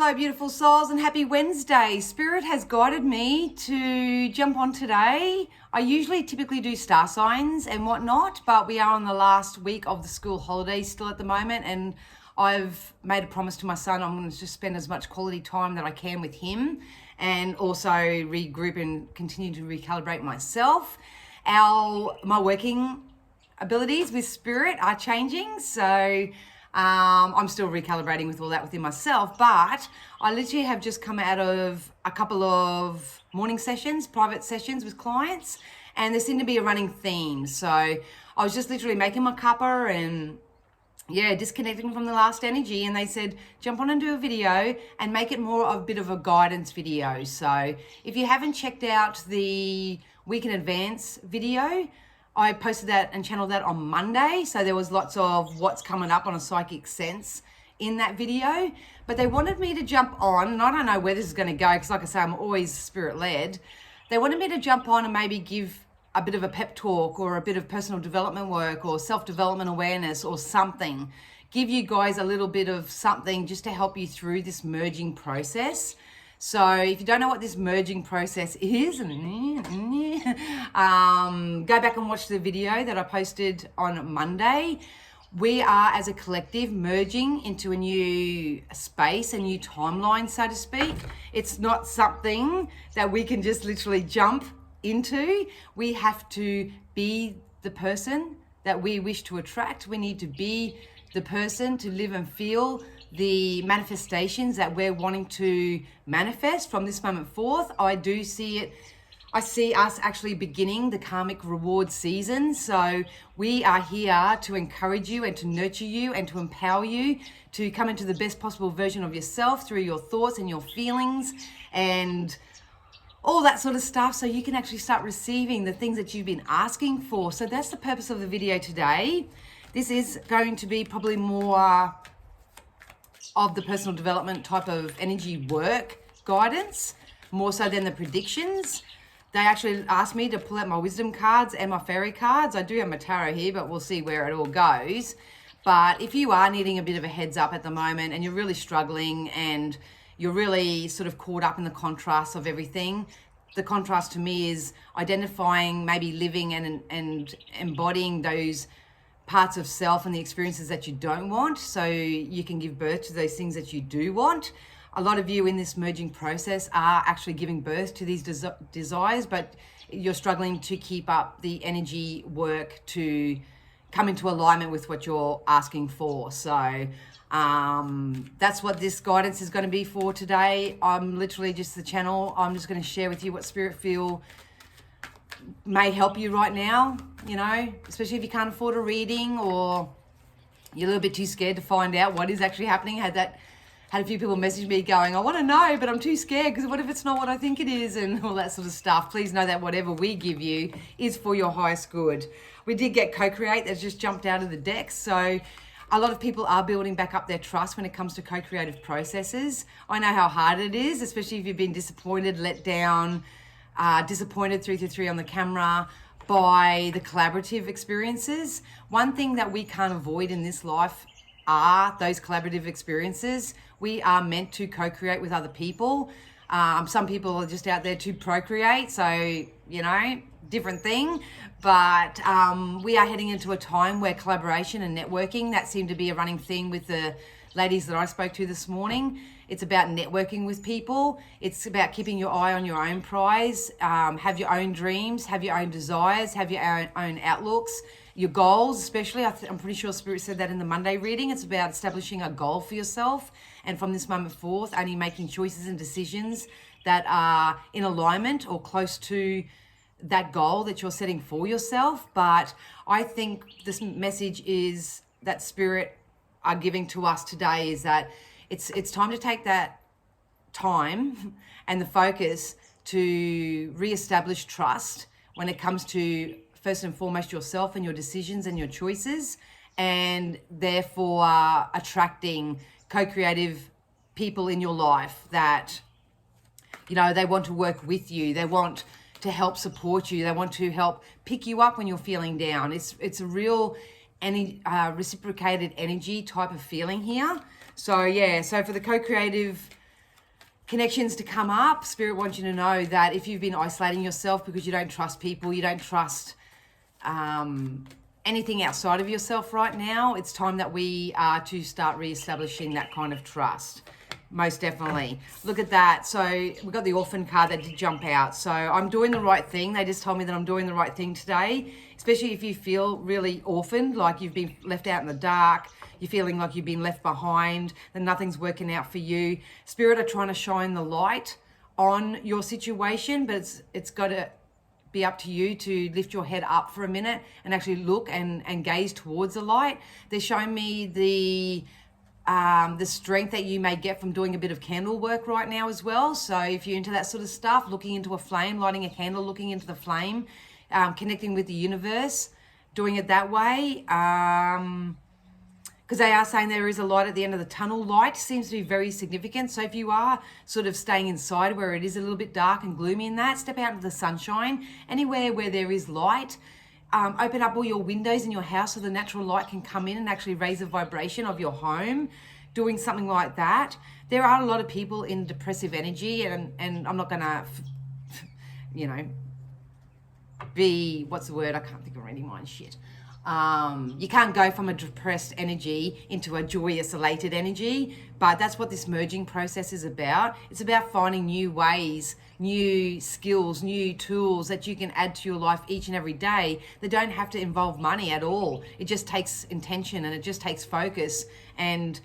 Hello, beautiful souls, and happy Wednesday. Spirit has guided me to jump on today. I usually typically do star signs and whatnot, but we are on the last week of the school holidays still at the moment, and I've made a promise to my son I'm going to just spend as much quality time that I can with him and also regroup and continue to recalibrate myself. My working abilities with spirit are changing, so I'm still recalibrating with all that within myself, but I literally have just come out of a couple of morning sessions, private sessions with clients, and there seemed to be a running theme. So I was just literally making my cuppa and disconnecting from the last energy, and they said jump on and do a video and make it more of a bit of a guidance video. So if you haven't checked out the week in advance video, I posted that and channeled that on Monday. So there was lots of what's coming up on a psychic sense in that video. But they wanted me to jump on, and I don't know where this is going to go because, like I say, I'm always spirit-led. They wanted me to jump on and maybe give a bit of a pep talk or a bit of personal development work or self-development awareness or something. Give you guys a little bit of something just to help you through this merging process. So if you don't know what this merging process is, go back and watch the video that I posted on Monday. We are, as a collective, merging into a new space, a new timeline, so to speak. It's not something that we can just literally jump into. We have to be the person that we wish to attract. We need to be the person to live and feel the manifestations that we're wanting to manifest from this moment forth. I see us actually beginning the karmic reward season. So we are here to encourage you and to nurture you and to empower you to come into the best possible version of yourself through your thoughts and your feelings and all that sort of stuff, so you can actually start receiving the things that you've been asking for. So that's the purpose of the video today. This is going to be probably more of the personal development type of energy work guidance, more so than the predictions. They actually asked me to pull out my wisdom cards and my fairy cards. I do have my tarot here, but we'll see where it all goes. But if you are needing a bit of a heads up at the moment and you're really struggling and you're really sort of caught up in the contrast of everything, the contrast to me is identifying, maybe living and embodying those parts of self and the experiences that you don't want, so you can give birth to those things that you do want. A lot of you in this merging process are actually giving birth to these desires, but you're struggling to keep up the energy work to come into alignment with what you're asking for. So that's what this guidance is going to be for today. I'm literally just the channel. I'm just going to share with you what spirit feel may help you right now, especially if you can't afford a reading or you're a little bit too scared to find out what is actually happening. Had a few people message me going, I want to know, but I'm too scared because what if it's not what I think it is, and all that sort of stuff. Please know that whatever we give you is for your highest good. We did get co-create that's just jumped out of the deck, so a lot of people are building back up their trust when it comes to co-creative processes. I know how hard it is, especially if you've been disappointed, let down, disappointed 333 on the camera by the collaborative experiences. One thing that we can't avoid in this life are those collaborative experiences. We are meant to co-create with other people. Some people are just out there to procreate, so different thing, but we are heading into a time where collaboration and networking, that seemed to be a running theme with the ladies that I spoke to this morning. It's about networking with people. It's about keeping your eye on your own prize, have your own dreams, have your own desires, have your own outlooks, your goals, especially. I'm pretty sure Spirit said that in the Monday reading. It's about establishing a goal for yourself, and from this moment forth, only making choices and decisions that are in alignment or close to that goal that you're setting for yourself. But I think this message is that Spirit are giving to us today is that it's time to take that time and the focus to reestablish trust when it comes to, first and foremost, yourself and your decisions and your choices, and therefore attracting co-creative people in your life that, they want to work with you. They want to help support you. They want to help pick you up when you're feeling down. It's a real reciprocated energy type of feeling here. So for the co-creative connections to come up. Spirit wants you to know that if you've been isolating yourself because you don't trust people, you don't trust anything outside of yourself right now, it's time that we are to start reestablishing that kind of trust. Most definitely. Look at that. So we've got the orphan card that did jump out. So I'm doing the right thing. They just told me that I'm doing the right thing today, especially if you feel really orphaned, like you've been left out in the dark, you're feeling like you've been left behind, that nothing's working out for you. Spirit are trying to shine the light on your situation, but it's got to be up to you to lift your head up for a minute and actually look and gaze towards the light. They're showing me the strength that you may get from doing a bit of candle work right now as well. So if you're into that sort of stuff, looking into a flame, lighting a candle, looking into the flame, connecting with the universe, doing it that way. Because they are saying there is a light at the end of the tunnel. Light seems to be very significant. So if you are sort of staying inside where it is a little bit dark and gloomy in that, step out into the sunshine. Anywhere where there is light, open up all your windows in your house so the natural light can come in and actually raise the vibration of your home, doing something like that. There are a lot of people in depressive energy, and I'm not going to, be, what's the word? I can't think of any mind shit. You can't go from a depressed energy into a joyous, elated energy, but that's what this merging process is about. It's about finding new ways, new skills, new tools that you can add to your life each and every day that don't have to involve money at all. It just takes intention and it just takes focus, and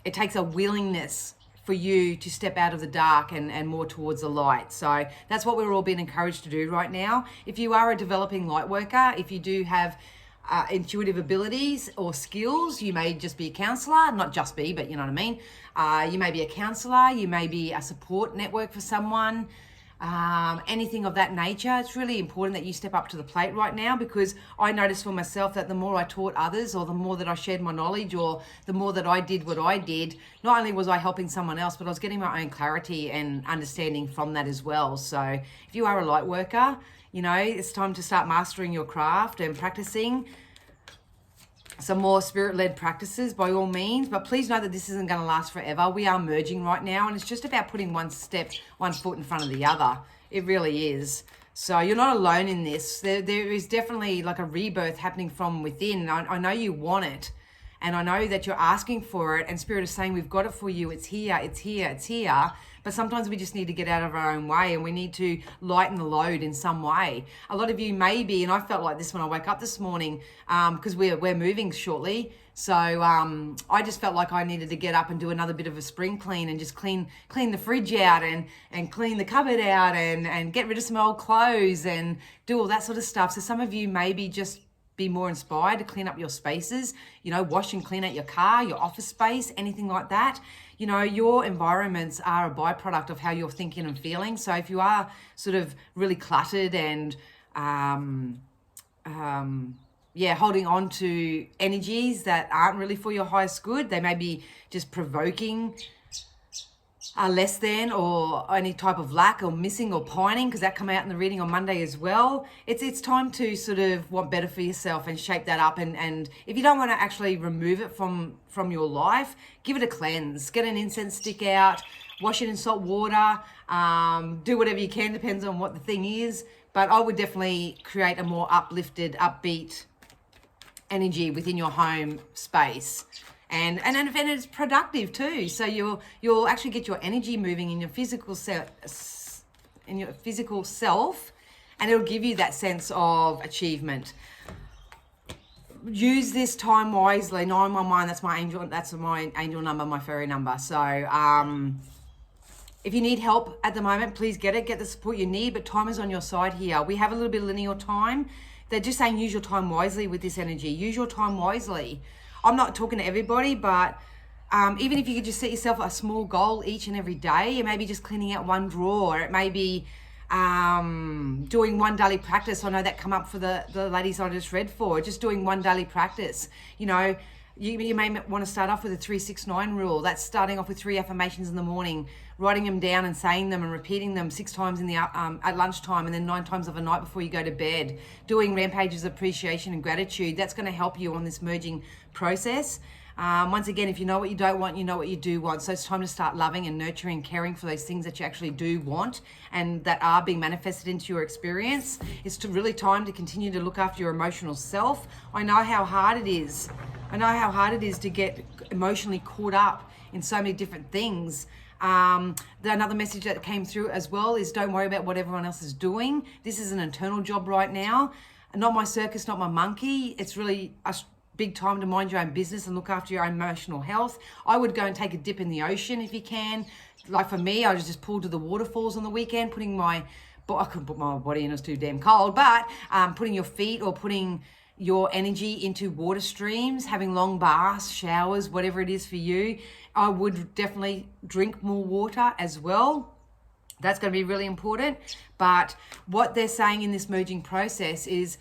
it takes a willingness for you to step out of the dark and more towards the light. So that's what we're all being encouraged to do right now. If you are a developing light worker, if you do have intuitive abilities or skills, you may just be a counselor, not just be, but you know what I mean. You may be a counselor, you may be a support network for someone, anything of that nature. It's really important that you step up to the plate right now, because I noticed for myself that the more I taught others, or the more that I shared my knowledge, or the more that I did what I did, not only was I helping someone else, but I was getting my own clarity and understanding from that as well. So if you are a light worker, it's time to start mastering your craft and practicing some more spirit-led practices by all means, but please know that this isn't going to last forever. We are merging right now, and it's just about putting one foot in front of the other. It really is. So you're not alone in this. There is definitely like a rebirth happening from within. I know you want it, and I know that you're asking for it, and Spirit is saying, we've got it for you. It's here, it's here, it's here. But sometimes we just need to get out of our own way, and we need to lighten the load in some way. A lot of you may be, and I felt like this when I woke up this morning, because we're moving shortly. So I just felt like I needed to get up and do another bit of a spring clean, and just clean the fridge out and clean the cupboard out and get rid of some old clothes and do all that sort of stuff. So some of you maybe just be more inspired to clean up your spaces, wash and clean out your car, your office space, anything like that. Your environments are a byproduct of how you're thinking and feeling. So if you are sort of really cluttered and holding on to energies that aren't really for your highest good, they may be just provoking less than or any type of lack or missing or pining, because that come out in the reading on Monday as well. It's time to sort of want better for yourself and shape that up, and if you don't want to actually remove it from your life, give it a cleanse. Get an incense stick out, wash it in salt water, do whatever you can, depends on what the thing is, but I would definitely create a more uplifted, upbeat energy within your home space. And it's productive too. So you'll actually get your energy moving in your physical self, and it'll give you that sense of achievement. Use this time wisely. 911, that's my angel number, my fairy number. So if you need help at the moment, please get the support you need, but time is on your side here. We have a little bit of linear time. They're just saying use your time wisely with this energy. Use your time wisely. I'm not talking to everybody, but even if you could just set yourself a small goal each and every day, it may be just cleaning out one drawer. It may be doing one daily practice. I know that come up for the ladies I just read for, just doing one daily practice. You may want to start off with a 3-6-9 rule. That's starting off with 3 affirmations in the morning, writing them down and saying them and repeating them 6 times in the at lunchtime, and then 9 times of a night before you go to bed. Doing rampages of appreciation and gratitude. That's going to help you on this merging process. Once again, if you know what you don't want, you know what you do want. So it's time to start loving and nurturing, caring for those things that you actually do want and that are being manifested into your experience. It's really time to continue to look after your emotional self. I know how hard it is. I know how hard it is to get emotionally caught up in so many different things. Another message that came through as well is don't worry about what everyone else is doing. This is an internal job right now. Not my circus, not my monkey. It's really a big time to mind your own business and look after your own emotional health. I would go and take a dip in the ocean if you can. Like for me, I was just pulled to the waterfalls on the weekend, I couldn't put my body in, it was too damn cold, but putting your feet or putting your energy into water streams, having long baths, showers, whatever it is for you. I would definitely drink more water as well. That's going to be really important. But what they're saying in this merging process is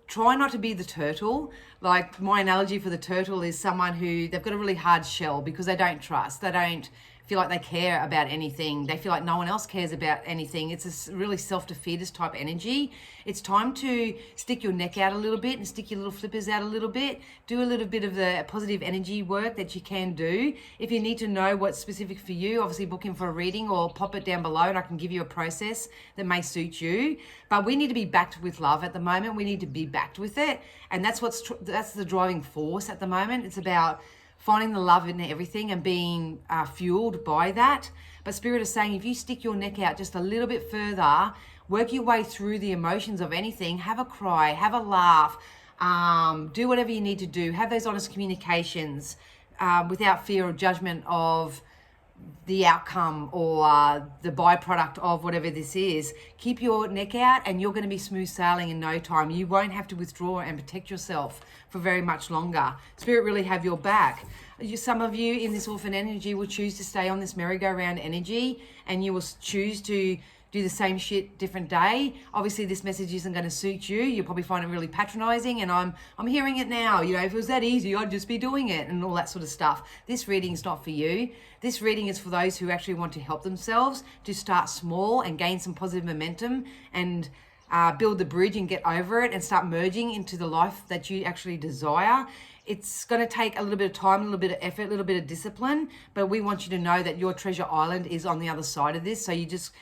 try not to be the turtle. Like my analogy for the turtle is someone who, they've got a really hard shell because they don't trust. They don't feel like they care about anything. They feel like no one else cares about anything. It's a really self-defeatist type energy. It's time to stick your neck out a little bit and stick your little flippers out a little bit. Do a little bit of the positive energy work that you can do. If you need to know what's specific for you, obviously book in for a reading or pop it down below and I can give you a process that may suit you. But we need to be backed with love at the moment. We need to be backed with it. And that's the driving force at the moment. It's about finding the love in everything and being fueled by that. But Spirit is saying if you stick your neck out just a little bit further, work your way through the emotions of anything, have a cry, have a laugh, do whatever you need to do, have those honest communications without fear or judgment of the outcome or the byproduct of whatever this is. Keep your neck out and you're going to be smooth sailing in no time. You won't have to withdraw and protect yourself for very much longer. Spirit really have your back. Some of you in this orphan energy will choose to stay on this merry-go-round energy and you will choose to do the same shit different day. Obviously this message isn't going to suit you. You'll probably find it really patronizing and I'm hearing it now. You know, if it was that easy, I'd just be doing it and all that sort of stuff. This reading is not for you. This reading is for those who actually want to help themselves to start small and gain some positive momentum and build the bridge and get over it and start merging into the life that you actually desire. It's going to take a little bit of time, a little bit of effort, a little bit of discipline, but we want you to know that your treasure island is on the other side of this. So you just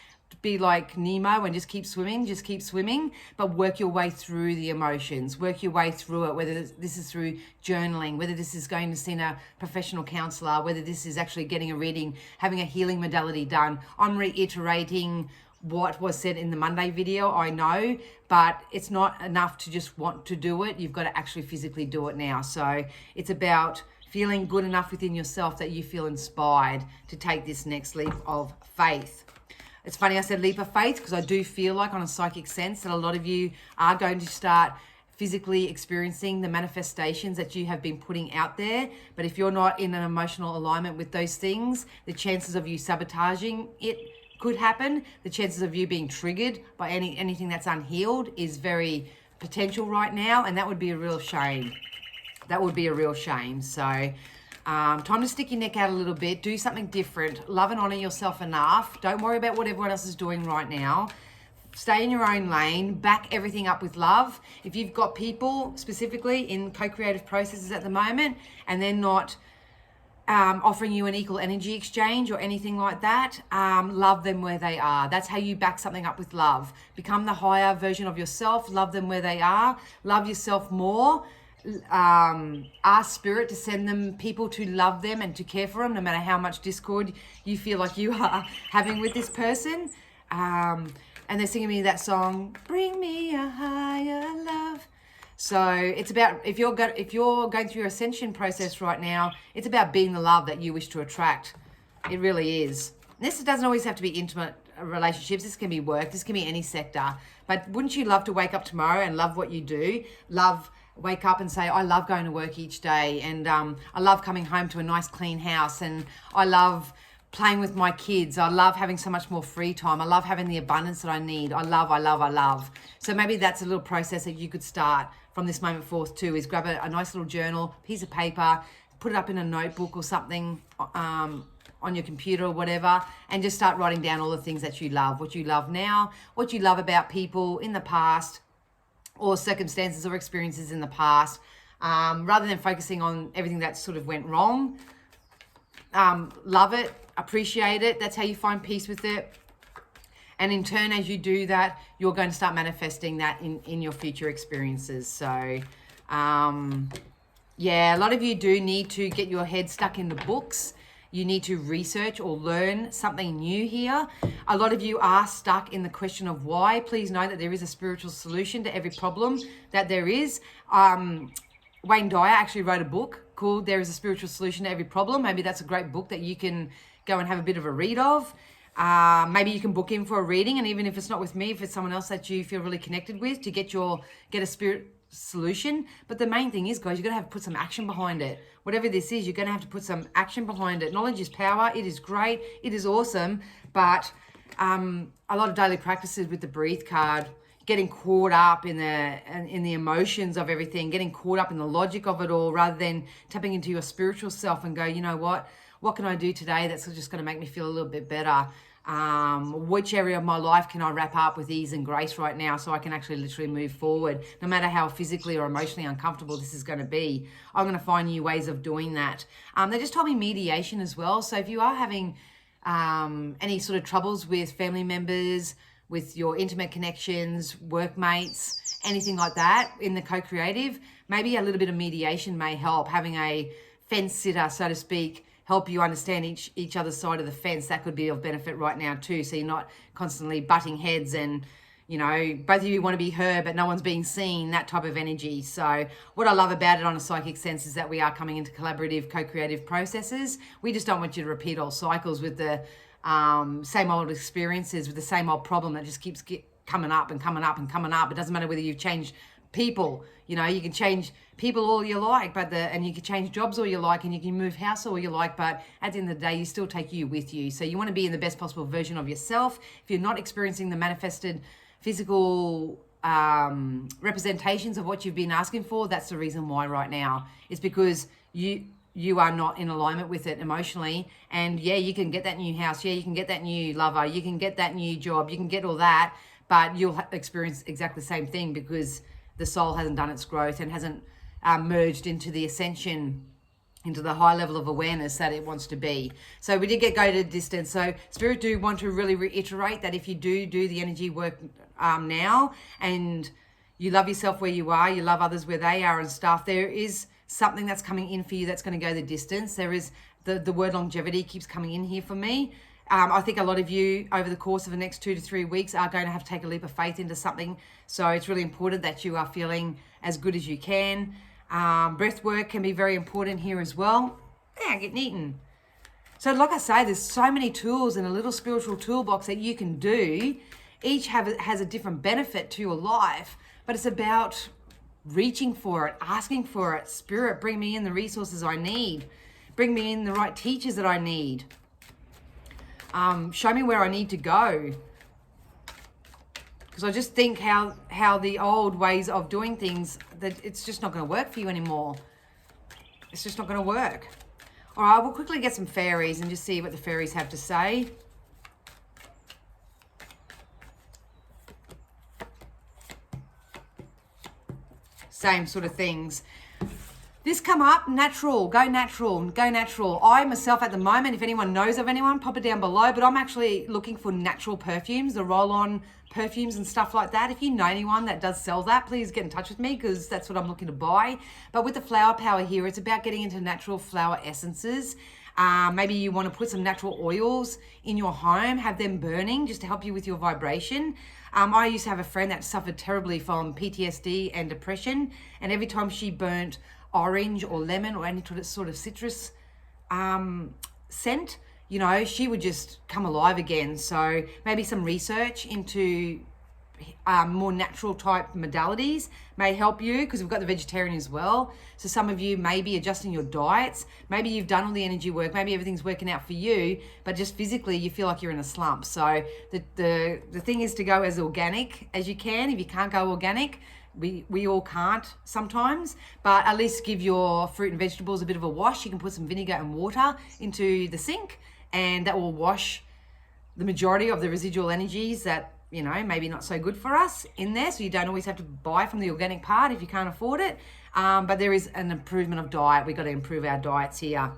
be like Nemo and just keep swimming, but work your way through the emotions, work your way through it, whether this is through journaling, whether this is going to see a professional counselor, whether this is actually getting a reading, having a healing modality done. I'm reiterating what was said in the Monday video, I know, but it's not enough to just want to do it. You've got to actually physically do it now. So it's about feeling good enough within yourself that you feel inspired to take this next leap of faith. It's funny I said leap of faith because I do feel like on a psychic sense that a lot of you are going to start physically experiencing the manifestations that you have been putting out there. But if you're not in an emotional alignment with those things, the chances of you sabotaging it could happen. The chances of you being triggered by anything that's unhealed is very potential right now. And that would be a real shame. That would be a real shame. So time to stick your neck out a little bit, do something different, love and honor yourself enough. Don't worry about what everyone else is doing right now. Stay in your own lane, back everything up with love. If you've got people specifically in co-creative processes at the moment and they're not offering you an equal energy exchange or anything like that, love them where they are. That's how you back something up with love. Become the higher version of yourself, love them where they are, love yourself more. Ask Spirit to send them people to love them and to care for them, no matter how much discord you feel like you are having with this person. And they're singing me that song, Bring Me a Higher Love. So it's about, if you're going through your ascension process right now, it's about being the love that you wish to attract. It really is. This doesn't always have to be intimate relationships. This can be work. This can be any sector. But wouldn't you love to wake up tomorrow and love what you do? Wake up and say, I love going to work each day, and I love coming home to a nice clean house, and I love playing with my kids. I love having so much more free time. I love having the abundance that I need. I love. So maybe that's a little process that you could start from this moment forth too, is grab a nice little journal, piece of paper, put it up in a notebook or something on your computer or whatever, and just start writing down all the things that you love, what you love now, what you love about people in the past, or circumstances or experiences in the past. rather than focusing on everything that sort of went wrong. Love it, appreciate it. That's how you find peace with it. And in turn, as you do that, you're going to start manifesting that in your future experiences. So, yeah, a lot of you do need to get your head stuck in the books. You need to research or learn something new here. A lot of you are stuck in the question of why. Please know that there is a spiritual solution to every problem that there is. Wayne Dyer actually wrote a book called There is a Spiritual Solution to Every Problem. Maybe that's a great book that you can go and have a bit of a read of. Maybe you can book in for a reading, and even if it's not with me, if it's someone else that you feel really connected with, to get a spirit solution. But the main thing is, guys, you're gonna have to put some action behind it. Whatever this is, you're gonna have to put some action behind it. Knowledge is power. It is great. It is awesome. But a lot of daily practices with the breathe card, getting caught up in the emotions of everything, getting caught up in the logic of it all, rather than tapping into your spiritual self and go, you know what can I do today that's just going to make me feel a little bit better? Which area of my life can I wrap up with ease and grace right now so I can actually literally move forward, no matter how physically or emotionally uncomfortable this is going to be? I'm going to find new ways of doing that. They just told me mediation as well. So if you are having any sort of troubles with family members, with your intimate connections, workmates, anything like that in the co-creative, maybe a little bit of mediation may help. Having a fence sitter, so to speak, help you understand each other's side of the fence. That could be of benefit right now too. So you're not constantly butting heads and, you know, both of you want to be heard, but no one's being seen, that type of energy. So what I love about it on a psychic sense is that we are coming into collaborative, co-creative processes. We just don't want you to repeat old cycles with the same old experiences, with the same old problem that just keeps coming up and coming up and coming up. It doesn't matter whether you've changed people, you know, you can change people all you like, and you can change jobs all you like, and you can move house all you like, but at the end of the day, you still take you with you. So you want to be in the best possible version of yourself. If you're not experiencing the manifested physical representations of what you've been asking for, that's the reason why right now. It's because you are not in alignment with it emotionally. And yeah, you can get that new house. Yeah, you can get that new lover. You can get that new job. You can get all that, but you'll experience exactly the same thing because the soul hasn't done its growth and hasn't merged into the ascension, into the high level of awareness that it wants to be. So we did go to distance. So Spirit do want to really reiterate that if you do the energy work now, and you love yourself where you are, you love others where they are and stuff, there is something that's coming in for you that's going to go the distance. There is the word longevity keeps coming in here for me. I think a lot of you over the course of the next 2 to 3 weeks are going to have to take a leap of faith into something. So it's really important that you are feeling as good as you can. Breath work can be very important here as well. Yeah, getting eaten. So like I say, there's so many tools in a little spiritual toolbox that you can do. Each has a different benefit to your life, but it's about reaching for it, asking for it. Spirit, bring me in the resources I need. Bring me in the right teachers that I need. Show me where I need to go. Because I just think how the old ways of doing things, that it's just not going to work for you anymore. It's just not going to work. All right, we'll quickly get some fairies and just see what the fairies have to say. Same sort of things. This come up, natural, go natural, go natural. I myself at the moment, if anyone knows of anyone, pop it down below, but I'm actually looking for natural perfumes, the roll-on perfumes and stuff like that. If you know anyone that does sell that, please get in touch with me because that's what I'm looking to buy. But with the flower power here, it's about getting into natural flower essences. Maybe you want to put some natural oils in your home, have them burning just to help you with your vibration. I used to have a friend that suffered terribly from PTSD and depression, and every time she burnt orange or lemon or any sort of citrus scent, you know, she would just come alive again. So maybe some research into more natural type modalities may help you, because we've got the vegetarian as well. So some of you may be adjusting your diets. Maybe you've done all the energy work. Maybe everything's working out for you, but just physically you feel like you're in a slump. So the thing is to go as organic as you can. If you can't go organic, we all can't sometimes, but at least give your fruit and vegetables a bit of a wash. You can put some vinegar and water into the sink, and that will wash the majority of the residual energies that, you know, maybe not so good for us in there. So you don't always have to buy from the organic part if you can't afford it. but there is an improvement of diet. We've got to improve our diets here.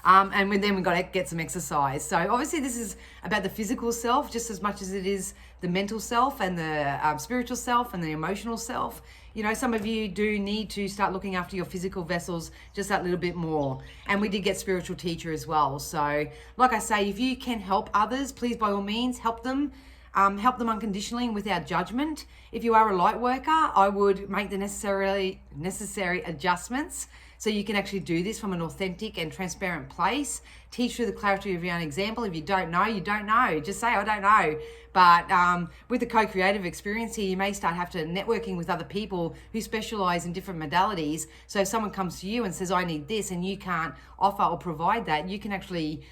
And then we've got to get some exercise. So obviously this is about the physical self just as much as it is the mental self and the spiritual self and the emotional self. You know, some of you do need to start looking after your physical vessels just that little bit more. And we did get spiritual teacher as well. So like I say, if you can help others, please by all means help them. Help them unconditionally and without judgment. If you are a light worker, I would make the necessary adjustments so you can actually do this from an authentic and transparent place. Teach through the clarity of your own example. If you don't know, you don't know. Just say, I don't know. But with the co-creative experience here, you may start networking with other people who specialize in different modalities. So if someone comes to you and says, I need this, and you can't offer or provide that, you can actually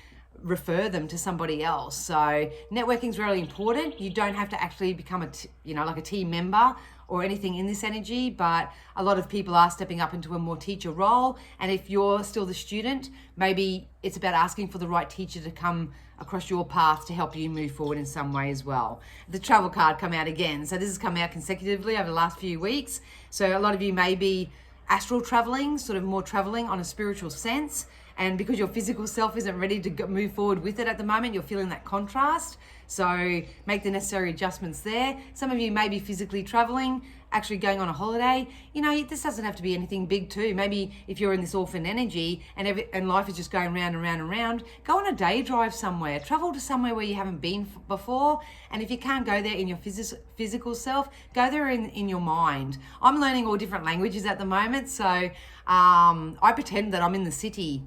refer them to somebody else. So networking is really important. You don't have to actually become like a team member or anything in this energy, but a lot of people are stepping up into a more teacher role. And if you're still the student, maybe it's about asking for the right teacher to come across your path to help you move forward in some way as well. The travel card come out again. So this has come out consecutively over the last few weeks. So a lot of you may be astral traveling, sort of more traveling on a spiritual sense. And because your physical self isn't ready to move forward with it at the moment, you're feeling that contrast. So make the necessary adjustments there. Some of you may be physically traveling, actually going on a holiday. You know, this doesn't have to be anything big too. Maybe if you're in this orphan energy and life is just going round and round and round, go on a day drive somewhere. Travel to somewhere where you haven't been before. And if you can't go there in your physical self, go there in your mind. I'm learning all different languages at the moment. So I pretend that I'm in the city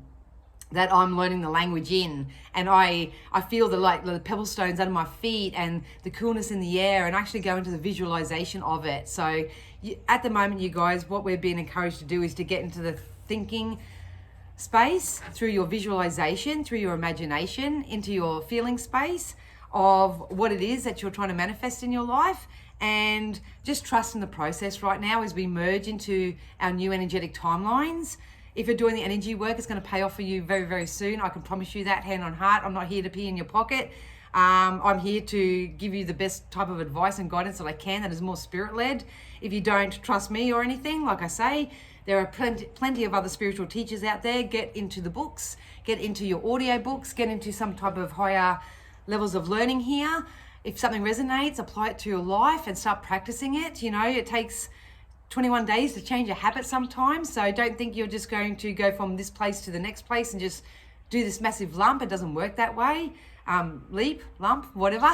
that I'm learning the language in, and I feel the pebble stones under my feet and the coolness in the air, and actually go into the visualization of it. So at the moment, you guys, what we're being encouraged to do is to get into the thinking space through your visualization, through your imagination, into your feeling space of what it is that you're trying to manifest in your life. And just trust in the process right now as we merge into our new energetic timelines. If you're doing the energy work, it's going to pay off for you very, very soon. I can promise you that, hand on heart. I'm not here to pee in your pocket. I'm here to give you the best type of advice and guidance that I can that is more spirit-led. If you don't trust me or anything, like I say, there are plenty of other spiritual teachers out there. Get into the books, get into your audio books, get into some type of higher levels of learning here. If something resonates, apply it to your life and start practicing it. You know, it takes 21 days to change a habit sometimes. So don't think you're just going to go from this place to the next place and just do this massive lump. It doesn't work that way. Leap, lump, whatever.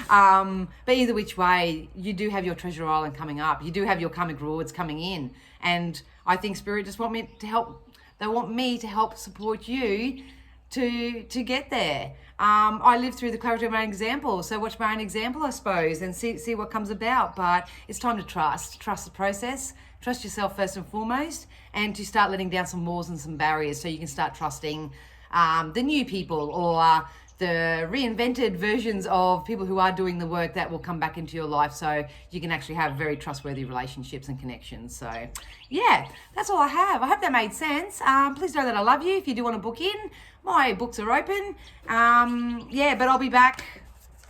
But either which way, you do have your treasure island coming up. You do have your karmic rewards coming in. And I think Spirit just want me to help. They want me to help support you to get there. I live through the clarity of my own example, so watch my own example, I suppose, and see what comes about. But it's time to trust the process, trust yourself first and foremost, and to start letting down some walls and some barriers so you can start trusting the new people or the reinvented versions of people who are doing the work that will come back into your life, so you can actually have very trustworthy relationships and connections. So yeah, that's all I have. I hope that made sense. Please know that I love you. If you do want to book in, my books are open. But I'll be back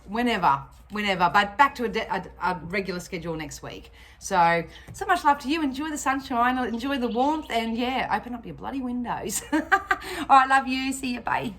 whenever, but back to a regular schedule next week. So much love to you. Enjoy the sunshine, enjoy the warmth, and yeah, open up your bloody windows. All right, love you. See you, bye.